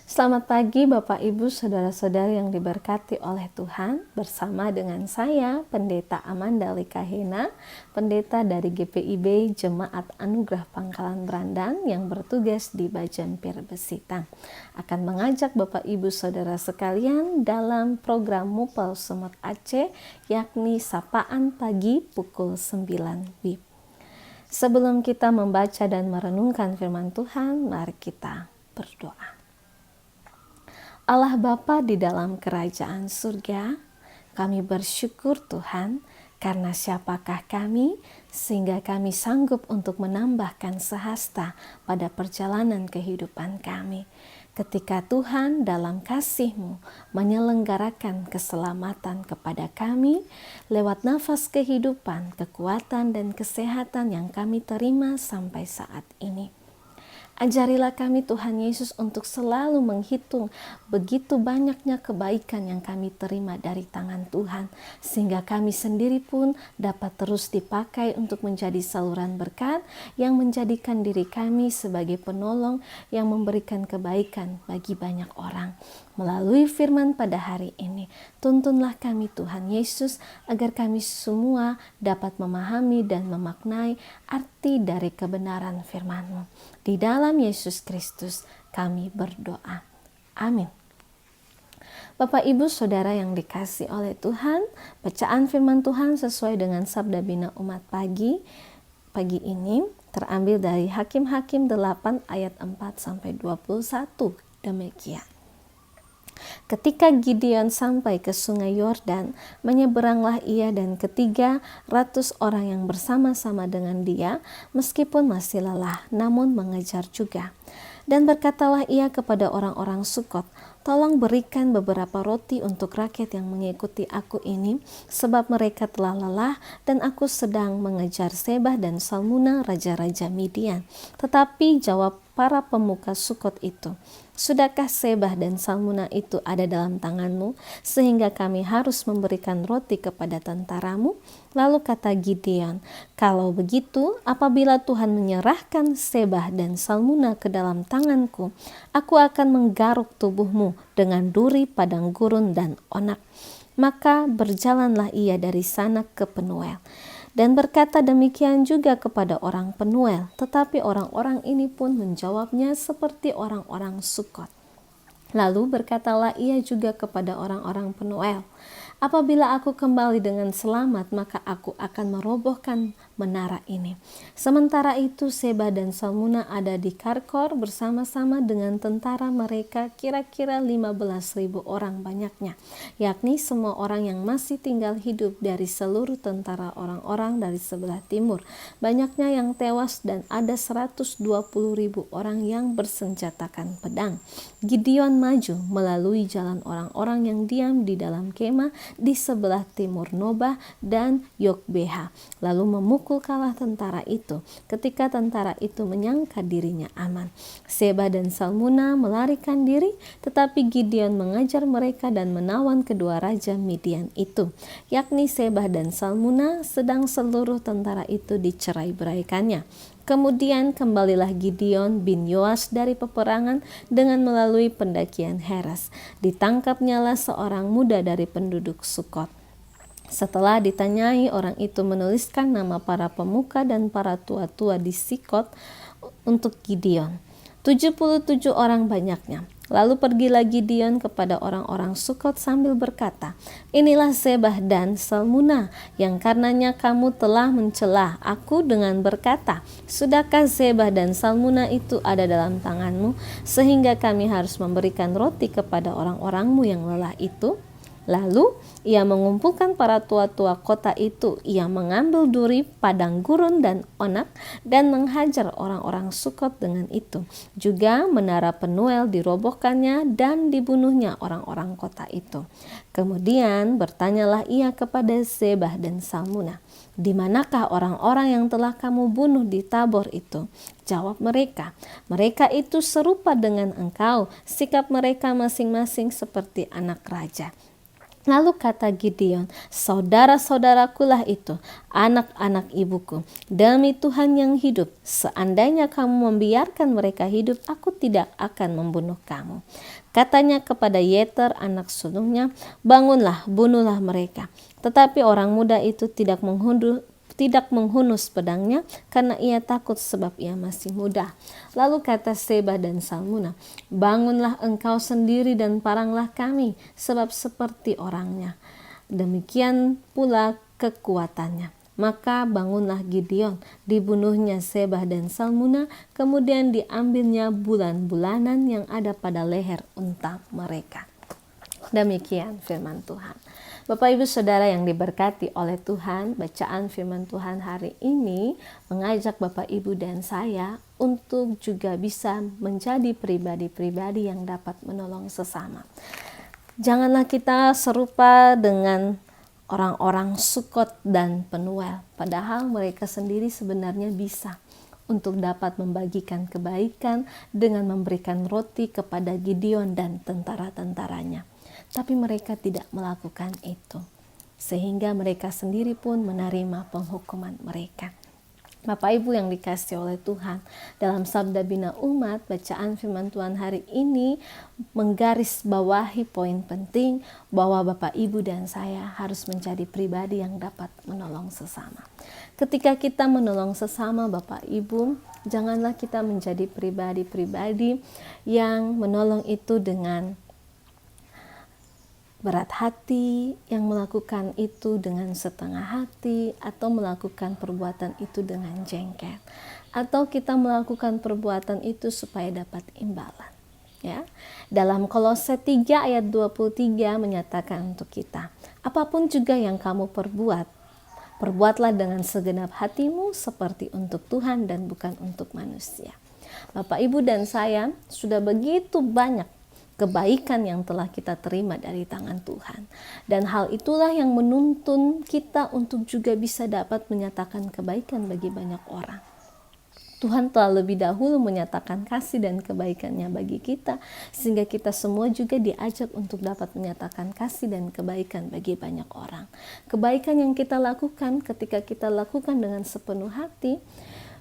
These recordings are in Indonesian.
Selamat pagi Bapak Ibu Saudara-saudari yang diberkati oleh Tuhan. Bersama dengan saya Pendeta Amanda Likahena, pendeta dari GPIB Jemaat Anugerah Pangkalan Brandan yang bertugas di Bajan Pir Besitang, akan mengajak Bapak Ibu Saudara sekalian dalam program Mupal Semut Aceh, yakni Sapaan Pagi pukul 9 WIB. Sebelum kita membaca dan merenungkan firman Tuhan, mari kita berdoa. Allah Bapa di dalam kerajaan surga, kami bersyukur Tuhan karena siapakah kami sehingga kami sanggup untuk menambahkan sehasta pada perjalanan kehidupan kami. Ketika Tuhan dalam kasih-Mu menyelenggarakan keselamatan kepada kami lewat nafas kehidupan, kekuatan dan kesehatan yang kami terima sampai saat ini. Ajarilah kami Tuhan Yesus untuk selalu menghitung begitu banyaknya kebaikan yang kami terima dari tangan Tuhan, sehingga kami sendiri pun dapat terus dipakai untuk menjadi saluran berkat yang menjadikan diri kami sebagai penolong yang memberikan kebaikan bagi banyak orang. Melalui firman pada hari ini, tuntunlah kami Tuhan Yesus agar kami semua dapat memahami dan memaknai arti dari kebenaran firman-Mu. Di dalam Yesus Kristus kami berdoa. Amin. Bapak Ibu Saudara yang dikasihi oleh Tuhan, bacaan firman Tuhan sesuai dengan sabda bina umat pagi ini terambil dari Hakim-Hakim 8 ayat 4 sampai 21. Demikian. Ketika Gideon sampai ke sungai Yordan, menyeberanglah ia dan 300 orang yang bersama-sama dengan dia, meskipun masih lelah, namun mengejar juga. Dan berkatalah ia kepada orang-orang Sukot, "Tolong berikan beberapa roti untuk rakyat yang mengikuti aku ini, sebab mereka telah lelah dan aku sedang mengejar Sebah dan Salmuna, raja-raja Midian." Tetapi jawab para pemuka Sukot itu, "Sudahkah Sebah dan Salmuna itu ada dalam tanganmu, sehingga kami harus memberikan roti kepada tentaramu?" Lalu kata Gideon, "Kalau begitu, apabila Tuhan menyerahkan Sebah dan Salmuna ke dalam tanganku, aku akan menggaruk tubuhmu dengan duri padang gurun dan onak." Maka berjalanlah ia dari sana ke Penuel, dan berkata demikian juga kepada orang Penuel, tetapi orang-orang ini pun menjawabnya seperti orang-orang Sukot. Lalu berkatalah ia juga kepada orang-orang Penuel, "Apabila aku kembali dengan selamat, maka aku akan merobohkan menara ini." Sementara itu Sebah dan Salmuna ada di Karkor bersama-sama dengan tentara mereka, kira-kira 15.000 orang banyaknya, yakni semua orang yang masih tinggal hidup dari seluruh tentara orang-orang dari sebelah timur. Banyaknya yang tewas dan ada 120.000 orang yang bersenjatakan pedang. Gideon maju melalui jalan orang-orang yang diam di dalam kemah di sebelah timur Nobah dan Yokbeha, lalu memukul kalah tentara itu. Ketika tentara itu menyangka dirinya aman, Sebah dan Salmuna melarikan diri, tetapi Gideon mengejar mereka dan menawan kedua raja Midian itu, yakni Sebah dan Salmuna, sedang seluruh tentara itu dicerai-beraikannya. Kemudian kembalilah Gideon bin Yoas dari peperangan dengan melalui pendakian Heres. Ditangkapnyalah seorang muda dari penduduk Sukot. Setelah ditanyai, orang itu menuliskan nama para pemuka dan para tua-tua di Sikot untuk Gideon. 77 orang banyaknya. Lalu pergilah Gideon kepada orang-orang Sukot sambil berkata, "Inilah Sebah dan Salmuna yang karenanya kamu telah mencela aku dengan berkata, 'Sudahkah Sebah dan Salmuna itu ada dalam tanganmu, sehingga kami harus memberikan roti kepada orang-orangmu yang lelah itu?' Lalu ia mengumpulkan para tua-tua kota itu. Ia mengambil duri, padang gurun dan onak dan menghajar orang-orang Sukot dengan itu. Juga menara Penuel dirobohkannya dan dibunuhnya orang-orang kota itu. Kemudian bertanyalah ia kepada Sebah dan Salmuna, 'Di manakah orang-orang yang telah kamu bunuh di Tabor itu?' Jawab mereka, 'Mereka itu serupa dengan engkau, sikap mereka masing-masing seperti anak raja.' Lalu kata Gideon, saudara-saudarakulah itu, anak-anak ibuku. Demi Tuhan yang hidup, seandainya kamu membiarkan mereka hidup, aku tidak akan membunuh kamu. Katanya kepada Yeter anak sulungnya, bangunlah, bunuhlah mereka. Tetapi orang muda itu tidak menghunus pedangnya karena ia takut sebab ia masih muda. Lalu kata Seba dan Salmuna, bangunlah engkau sendiri dan paranglah kami sebab seperti orangnya. Demikian pula kekuatannya. Maka bangunlah Gideon, dibunuhnya Seba dan Salmuna, kemudian diambilnya bulan-bulanan yang ada pada leher unta mereka. Demikian firman Tuhan. Bapak Ibu Saudara yang diberkati oleh Tuhan, bacaan firman Tuhan hari ini mengajak Bapak Ibu dan saya untuk juga bisa menjadi pribadi-pribadi yang dapat menolong sesama. Janganlah kita serupa dengan orang-orang Sukot dan Penuel, padahal mereka sendiri sebenarnya bisa untuk dapat membagikan kebaikan dengan memberikan roti kepada Gideon dan tentara-tentaranya. Tapi mereka tidak melakukan itu, sehingga mereka sendiri pun menerima penghukuman mereka. Bapak Ibu yang dikasihi oleh Tuhan, dalam Sabda Bina Umat, bacaan firman Tuhan hari ini menggarisbawahi poin penting bahwa Bapak Ibu dan saya harus menjadi pribadi yang dapat menolong sesama. Ketika kita menolong sesama Bapak Ibu, janganlah kita menjadi pribadi-pribadi yang menolong itu dengan berat hati, yang melakukan itu dengan setengah hati, atau melakukan perbuatan itu dengan jengkel, atau kita melakukan perbuatan itu supaya dapat imbalan. Ya, dalam Kolose 3 ayat 23 menyatakan untuk kita, apapun juga yang kamu perbuat, perbuatlah dengan segenap hatimu seperti untuk Tuhan dan bukan untuk manusia. Bapak, Ibu, dan saya sudah begitu banyak kebaikan yang telah kita terima dari tangan Tuhan. Dan hal itulah yang menuntun kita untuk juga bisa dapat menyatakan kebaikan bagi banyak orang. Tuhan telah lebih dahulu menyatakan kasih dan kebaikannya bagi kita, sehingga kita semua juga diajak untuk dapat menyatakan kasih dan kebaikan bagi banyak orang. Kebaikan yang kita lakukan ketika kita lakukan dengan sepenuh hati,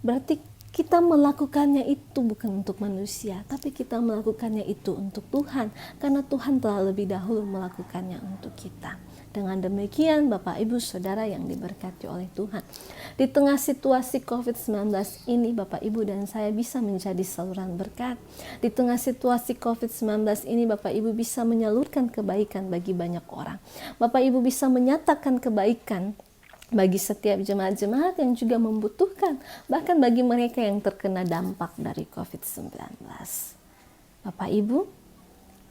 berarti kita melakukannya itu bukan untuk manusia, tapi kita melakukannya itu untuk Tuhan, karena Tuhan telah lebih dahulu melakukannya untuk kita. Dengan demikian, Bapak, Ibu, Saudara yang diberkati oleh Tuhan, di tengah situasi COVID-19 ini, Bapak, Ibu, dan saya bisa menjadi saluran berkat. Di tengah situasi COVID-19 ini, Bapak, Ibu bisa menyalurkan kebaikan bagi banyak orang. Bapak, Ibu bisa menyatakan kebaikan bagi setiap jemaat-jemaat yang juga membutuhkan, bahkan bagi mereka yang terkena dampak dari COVID-19. Bapak, Ibu,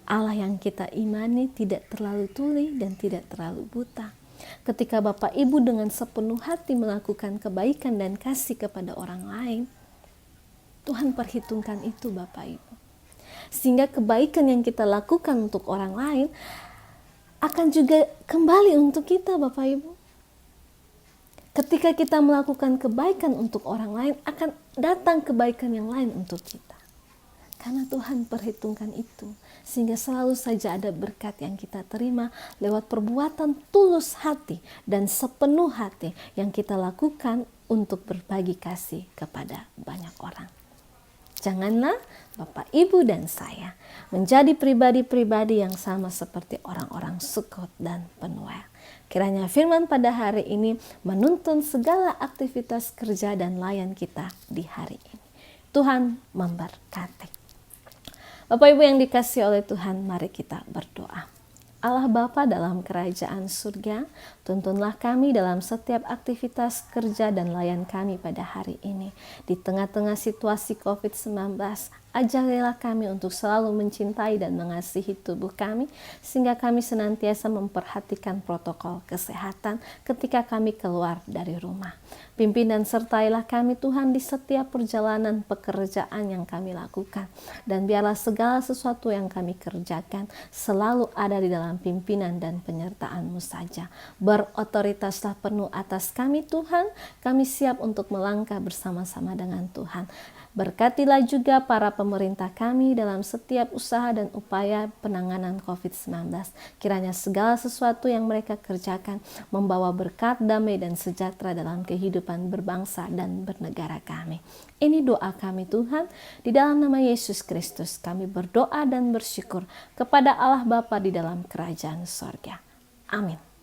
Allah yang kita imani tidak terlalu tuli dan tidak terlalu buta. Ketika Bapak Ibu dengan sepenuh hati melakukan kebaikan dan kasih kepada orang lain, Tuhan perhitungkan itu, Bapak Ibu. Sehingga kebaikan yang kita lakukan untuk orang lain akan juga kembali untuk kita, Bapak Ibu. Ketika kita melakukan kebaikan untuk orang lain, akan datang kebaikan yang lain untuk kita. Karena Tuhan perhitungkan itu, sehingga selalu saja ada berkat yang kita terima lewat perbuatan tulus hati dan sepenuh hati yang kita lakukan untuk berbagi kasih kepada banyak orang. Janganlah Bapak, Ibu, dan saya menjadi pribadi-pribadi yang sama seperti orang-orang Sukot dan Penuel. Kiranya firman pada hari ini menuntun segala aktivitas kerja dan layan kita di hari ini. Tuhan memberkati. Bapak, Ibu yang dikasihi oleh Tuhan, mari kita berdoa. Allah Bapa dalam kerajaan surga, tuntunlah kami dalam setiap aktivitas kerja dan layan kami pada hari ini. Di tengah-tengah situasi COVID-19, ajarilah kami untuk selalu mencintai dan mengasihi tubuh kami, sehingga kami senantiasa memperhatikan protokol kesehatan ketika kami keluar dari rumah. Pimpin dan sertailah kami Tuhan di setiap perjalanan pekerjaan yang kami lakukan. Dan biarlah segala sesuatu yang kami kerjakan selalu ada di dalam pimpinan dan penyertaan-Mu saja. Berotoritaslah penuh atas kami Tuhan, kami siap untuk melangkah bersama-sama dengan Tuhan. Berkatilah juga para pemerintah kami dalam setiap usaha dan upaya penanganan COVID-19. Kiranya segala sesuatu yang mereka kerjakan membawa berkat, damai, dan sejahtera dalam kehidupan berbangsa dan bernegara kami. Ini doa kami Tuhan, di dalam nama Yesus Kristus kami berdoa dan bersyukur kepada Allah Bapa di dalam kerajaan sorga. Amin.